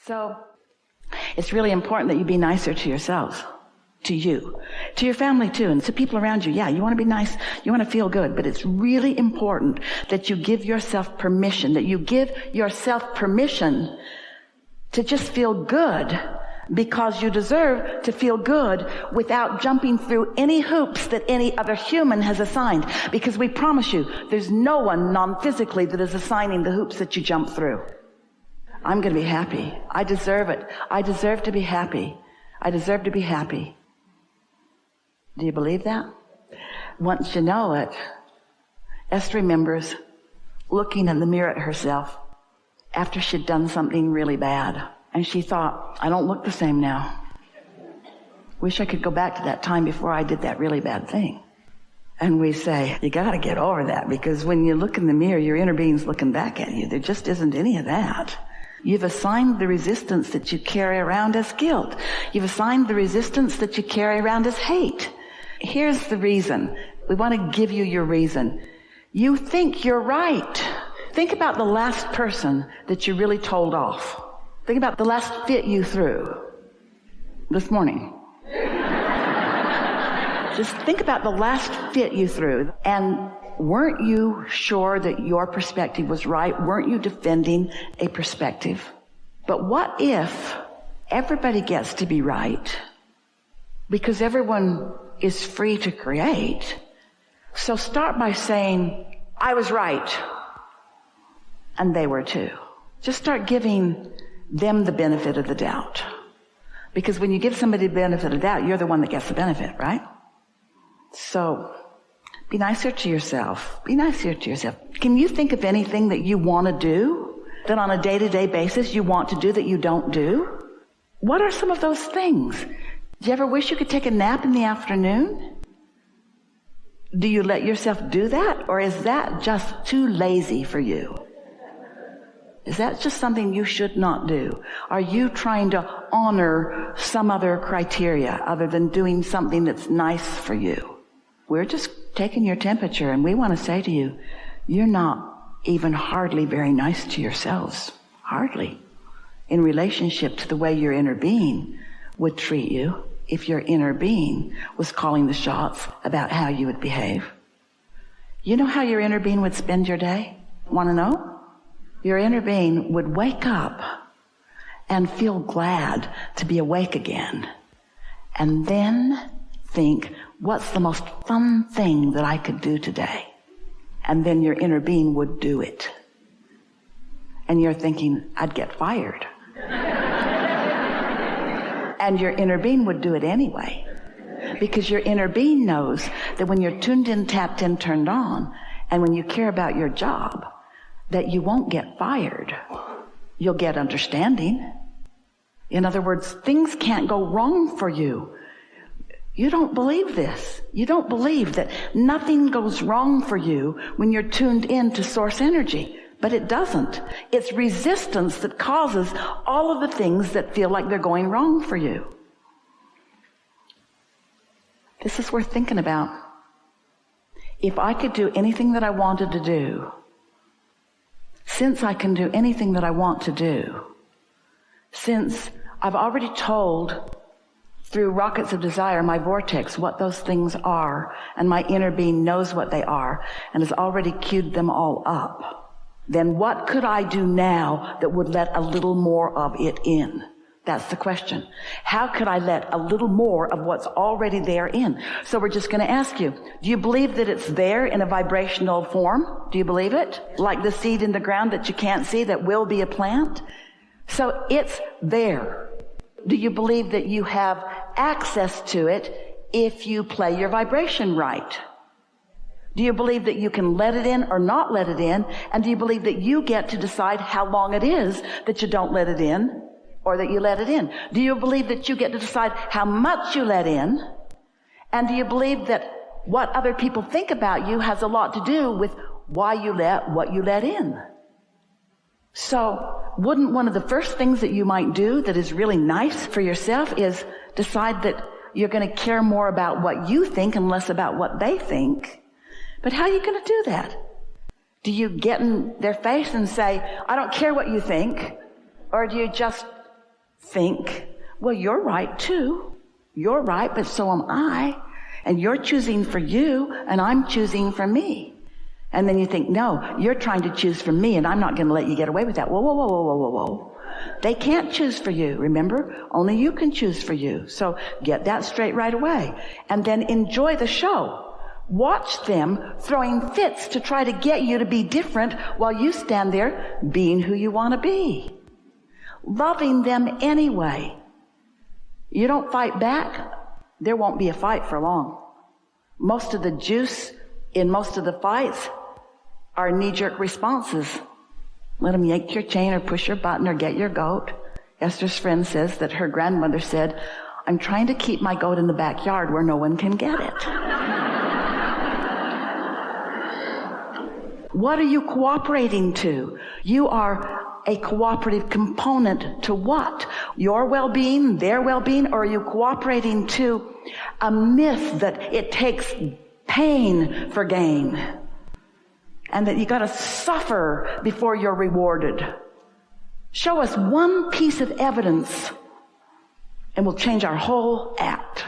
So it's really important that you be nicer to yourselves, to you, to your family too, and to people around you. Yeah, you want to be nice, you want to feel good, but it's really important that you give yourself permission, to just feel good, because you deserve to feel good without jumping through any hoops that any other human has assigned. Because we promise you, there's no one non-physically that is assigning the hoops that you jump through. I'm going to be happy. I deserve it. I deserve to be happy. I deserve to be happy. Do you believe that? Once you know it, Esther remembers looking in the mirror at herself after she'd done something really bad. And she thought, I don't look the same now. Wish I could go back to that time before I did that really bad thing. And we say, you got to get over that, because when you look in the mirror, your inner being's looking back at you. There just isn't any of that. You've assigned the resistance that you carry around as guilt. You've assigned the resistance that you carry around as hate. Here's the reason. We want to give you your reason. You think you're right. Think about the last person that you really told off. Think about the last fit you threw this morning. Just think about the last fit you threw. And weren't you sure that your perspective was right? Weren't you defending a perspective? But what if everybody gets to be right? Because everyone is free to create. So start by saying, I was right. And they were too. Just start giving them the benefit of the doubt. Because when you give somebody the benefit of the doubt, you're the one that gets the benefit, right? So be nicer to yourself. Be nicer to yourself. Can you think of anything that you want to do, that on a day-to-day basis you want to do that you don't do? What are some of those things? Do you ever wish you could take a nap in the afternoon? Do you let yourself do that? Or is that just too lazy for you? Is that just something you should not do? Are you trying to honor some other criteria other than doing something that's nice for you? We're just taking your temperature, and we want to say to you, you're not even hardly very nice to yourselves. Hardly. In relationship to the way your inner being would treat you if your inner being was calling the shots about how you would behave. You know how your inner being would spend your day? Want to know? Your inner being would wake up and feel glad to be awake again. And then think, what's the most fun thing that I could do today? And then your inner being would do it. And you're thinking, I'd get fired. And your inner being would do it anyway. Because your inner being knows that when you're tuned in, tapped in, turned on, and when you care about your job, that you won't get fired. You'll get understanding. In other words, things can't go wrong for you. You don't believe this. You don't believe that nothing goes wrong for you when you're tuned in to source energy. But it doesn't. It's resistance that causes all of the things that feel like they're going wrong for you. This is worth thinking about. If I could do anything that I wanted to do, since I can do anything that I want to do, since I've already told through rockets of desire, my vortex, what those things are, and my inner being knows what they are and has already queued them all up, then what could I do now that would let a little more of it in? That's the question. How could I let a little more of what's already there in? So we're just going to ask you, do you believe that it's there in a vibrational form? Do you believe it? Like the seed in the ground that you can't see that will be a plant? So it's there. Do you believe that you have access to it if you play your vibration right? Do you believe that you can let it in or not let it in? And do you believe that you get to decide how long it is that you don't let it in or that you let it in? Do you believe that you get to decide how much you let in? And do you believe that what other people think about you has a lot to do with why you let what you let in? So wouldn't one of the first things that you might do that is really nice for yourself is decide that you're going to care more about what you think and less about what they think? But how are you going to do that? Do you get in their face and say, I don't care what you think? Or do you just think, well, you're right too. You're right, but so am I. And you're choosing for you, and I'm choosing for me. And then you think, no, you're trying to choose for me, and I'm not going to let you get away with that. Whoa, whoa, whoa, whoa, whoa, whoa, whoa. They can't choose for you, remember? Only you can choose for you. So get that straight right away. And then enjoy the show. Watch them throwing fits to try to get you to be different while you stand there being who you want to be. Loving them anyway. You don't fight back, there won't be a fight for long. Most of the juice in most of the fights are knee-jerk responses. Let them yank your chain or push your button or get your goat. Esther's friend says that her grandmother said, I'm trying to keep my goat in the backyard where no one can get it. What are you cooperating to? You are a cooperative component to what? Your well-being, their well-being, or are you cooperating to a myth that it takes pain for gain and that you got to suffer before you're rewarded? Show us one piece of evidence and we'll change our whole act.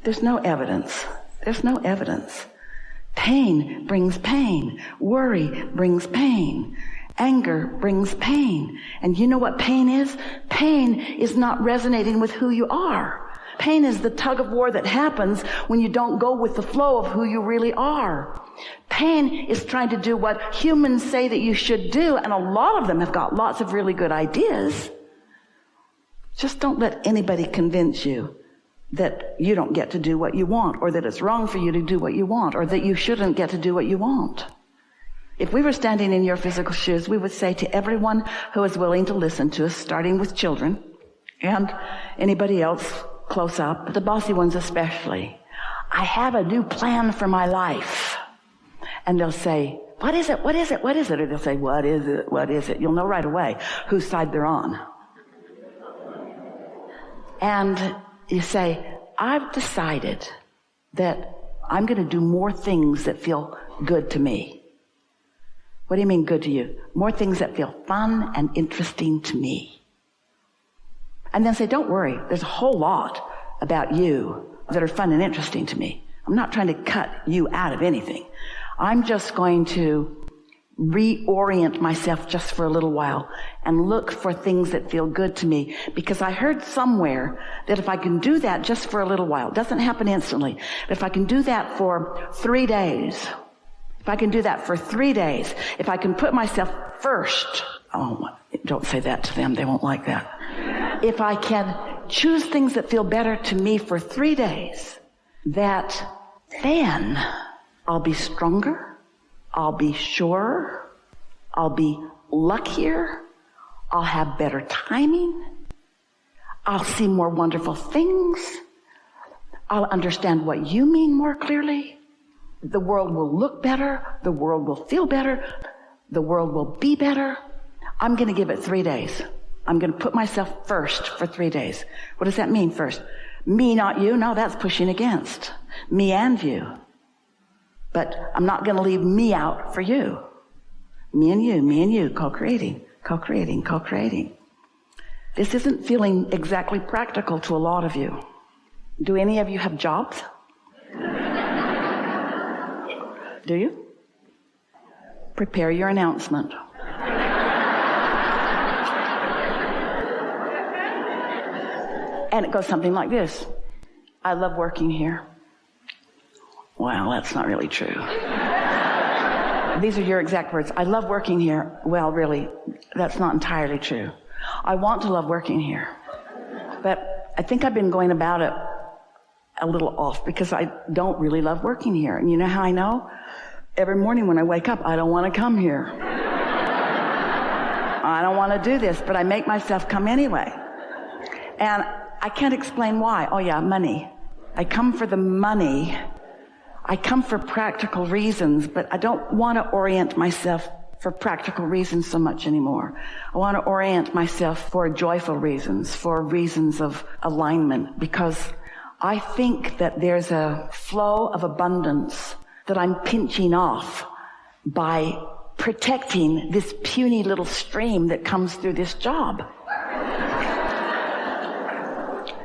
There's no evidence. There's no evidence. Pain brings pain. Worry brings pain. Anger brings pain. And you know what pain is? Pain is not resonating with who you are. Pain is the tug of war that happens when you don't go with the flow of who you really are. Pain is trying to do what humans say that you should do, and a lot of them have got lots of really good ideas. Just don't let anybody convince you that you don't get to do what you want, or that it's wrong for you to do what you want, or that you shouldn't get to do what you want. If we were standing in your physical shoes, we would say to everyone who is willing to listen to us, starting with children and anybody else close up, the bossy ones especially, I have a new plan for my life. And they'll say, what is it? What is it? What is it? Or they'll say, what is it? What is it? You'll know right away whose side they're on. And you say, I've decided that I'm going to do more things that feel good to me. What do you mean good to you? More things that feel fun and interesting to me. And then say, don't worry, there's a whole lot about you that are fun and interesting to me. I'm not trying to cut you out of anything. I'm just going to reorient myself just for a little while and look for things that feel good to me, because I heard somewhere that if I can do that just for a little while, it doesn't happen instantly, but if I can do that for 3 days, if I can do that for 3 days, if I can put myself first, oh, don't say that to them, they won't like that. If I can choose things that feel better to me for 3 days, that then I'll be stronger, I'll be surer, I'll be luckier, I'll have better timing, I'll see more wonderful things, I'll understand what you mean more clearly, the world will look better, the world will feel better, the world will be better. I'm going to give it 3 days. I'm going to put myself first for 3 days. What does that mean first? Me, not you? No, that's pushing against. Me and you. But I'm not going to leave me out for you. Me and you, co-creating, co-creating, co-creating. This isn't feeling exactly practical to a lot of you. Do any of you have jobs? Do you? Prepare your announcement. And it goes something like this. I love working here. Well, that's not really true. These are your exact words. I love working here. Well, really, that's not entirely true. I want to love working here. But I think I've been going about it a little off because I don't really love working here. And you know how I know? Every morning when I wake up, I don't want to come here. I don't want to do this, but I make myself come anyway. And I can't explain why. Oh yeah, money. I come for the money. I come for practical reasons, but I don't want to orient myself for practical reasons so much anymore. I want to orient myself for joyful reasons, for reasons of alignment, because I think that there's a flow of abundance that I'm pinching off by protecting this puny little stream that comes through this job.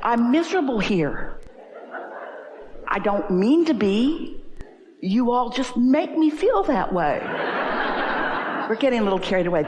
I'm miserable here. I don't mean to be. You all just make me feel that way. We're getting a little carried away.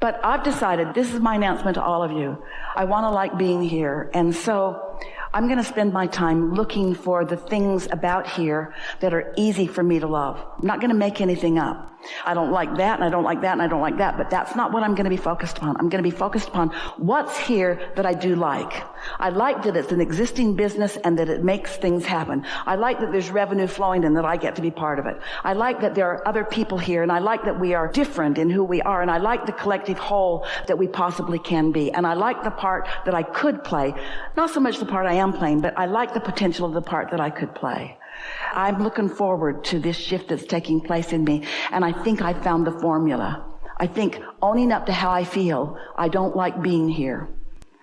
But I've decided, this is my announcement to all of you. I want to like being here. And so I'm going to spend my time looking for the things about here that are easy for me to love. I'm not going to make anything up. I don't like that, and I don't like that, and I don't like that, but that's not what I'm going to be focused upon. I'm going to be focused upon what's here that I do like. I like that it's an existing business and that it makes things happen. I like that there's revenue flowing and that I get to be part of it. I like that there are other people here, and I like that we are different in who we are, and I like the collective whole that we possibly can be. And I like the part that I could play. Not so much the part I am playing, but I like the potential of the part that I could play. I'm looking forward to this shift that's taking place in me, and I think I found the formula. I think owning up to how I feel, I don't like being here,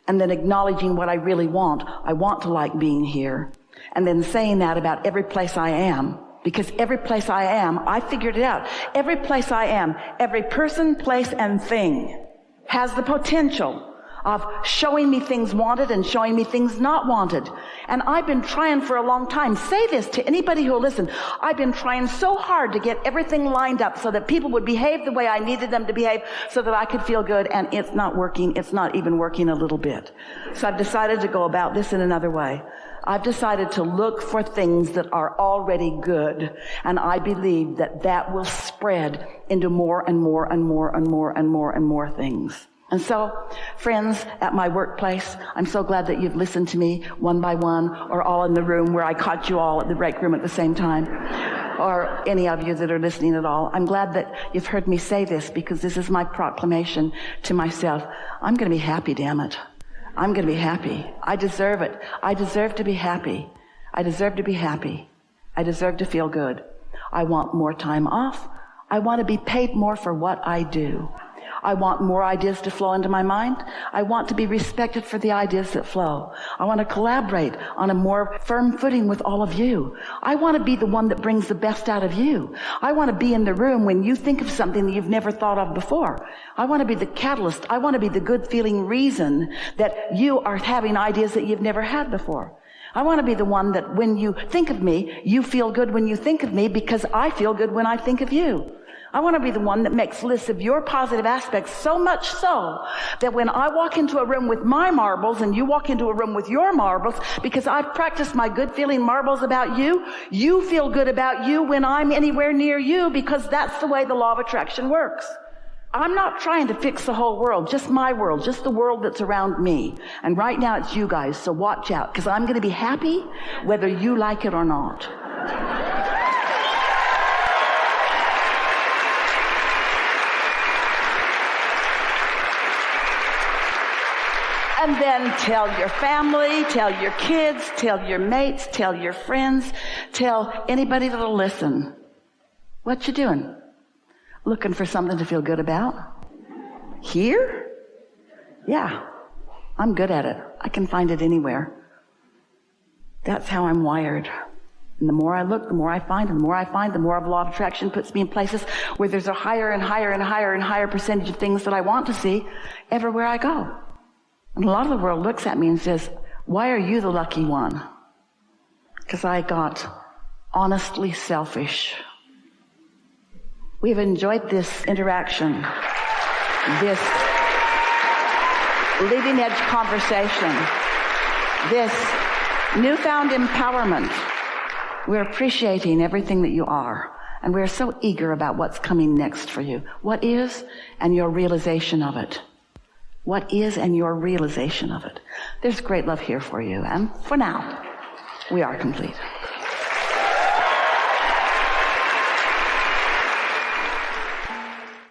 and then acknowledging what I really want. I want to like being here, and then saying that about every place I am, because every place I am, I figured it out. Every place I am, every person, place, and thing has the potential of showing me things wanted and showing me things not wanted. And I've been trying for a long time. Say this to anybody who will listen. I've been trying so hard to get everything lined up so that people would behave the way I needed them to behave so that I could feel good, and it's not working. It's not even working a little bit. So I've decided to go about this in another way. I've decided to look for things that are already good, and I believe that that will spread into more and more and more and more and more and more things. And so, friends at my workplace, I'm so glad that you've listened to me one by one, or all in the room where I caught you all at the break room at the same time, or any of you that are listening at all. I'm glad that you've heard me say this, because this is my proclamation to myself. I'm going to be happy, damn it. I'm going to be happy. I deserve it. I deserve to be happy. I deserve to be happy. I deserve to feel good. I want more time off. I want to be paid more for what I do. I want more ideas to flow into my mind. I want to be respected for the ideas that flow. I want to collaborate on a more firm footing with all of you. I want to be the one that brings the best out of you. I want to be in the room when you think of something that you've never thought of before. I want to be the catalyst. I want to be the good feeling reason that you are having ideas that you've never had before. I want to be the one that when you think of me, you feel good when you think of me, because I feel good when I think of you. I want to be the one that makes lists of your positive aspects, so much so that when I walk into a room with my marbles and you walk into a room with your marbles, because I've practiced my good feeling marbles about you, you feel good about you when I'm anywhere near you, because that's the way the law of attraction works. I'm not trying to fix the whole world, just my world, just the world that's around me. And right now it's you guys, so watch out, because I'm going to be happy whether you like it or not. And then tell your family, tell your kids, tell your mates, tell your friends, tell anybody that'll listen. What you doing? Looking for something to feel good about? Here? Yeah, I'm good at it. I can find it anywhere. That's how I'm wired. And the more I look, the more I find, and the more I find, the more of law of attraction puts me in places where there's a higher and higher and higher and higher percentage of things that I want to see everywhere I go. And a lot of the world looks at me and says, why are you the lucky one? Because I got honestly selfish. We've enjoyed this interaction, this leading edge conversation, this newfound empowerment. We're appreciating everything that you are, and we're so eager about what's coming next for you. What is, and your realization of it. What is, and your realization of it. There's great love here for you, and for now, we are complete.